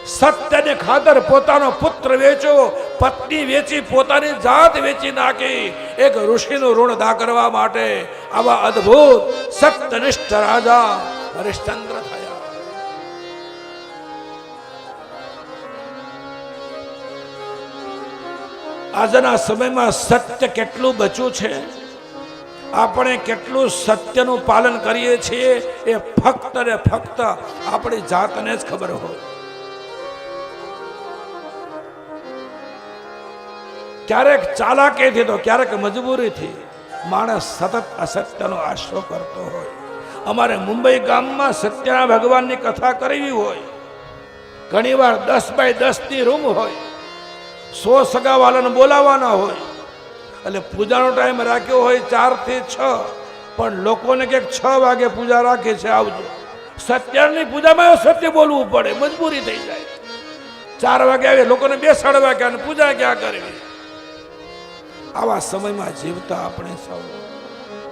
સત્યને ખાતર પોતાનો પુત્ર વેચો, પત્ની વેચી પોતાની જાત વેચી નાખી એક ઋષિનું ઋણ અદા કરવા માટે આવા અદ્ભુત સત્યનિષ્ઠ રાજા હરિશ્ચંદ્ર થયા. આજના સમયમાં સત્ય કેટલું બચ્યું છે, આપણે કેટલું સત્યનું પાલન કરીએ છીએ એ ફક્ત ને ફક્ત આપણી જાતને જ ખબર હોય. ક્યારેક ચાલાકીથી તો ક્યારેક મજબૂરીથી માણસ સતત અસત્યનો આશરો કરતો હોય. અમારે મુંબઈ ગામમાં સત્યના ભગવાનની કથા કરવી હોય, ઘણીવાર 10x10 ની રૂમ હોય, 100 સગાવાલાને બોલાવવાના હોય, એટલે પૂજાનો ટાઈમ રાખ્યો હોય 4 થી 6, પણ લોકોને કે 6 વાગે પૂજા રાખે છે આવજો. સત્યની પૂજામાં સત્ય બોલવું પડે, મજબૂરી થઈ જાય. 4 વાગે આવે, લોકોને બેસાડવા ક્યાં, પૂજા ક્યાં કરવી. આવા સમયમાં જીવતા આપણે સૌ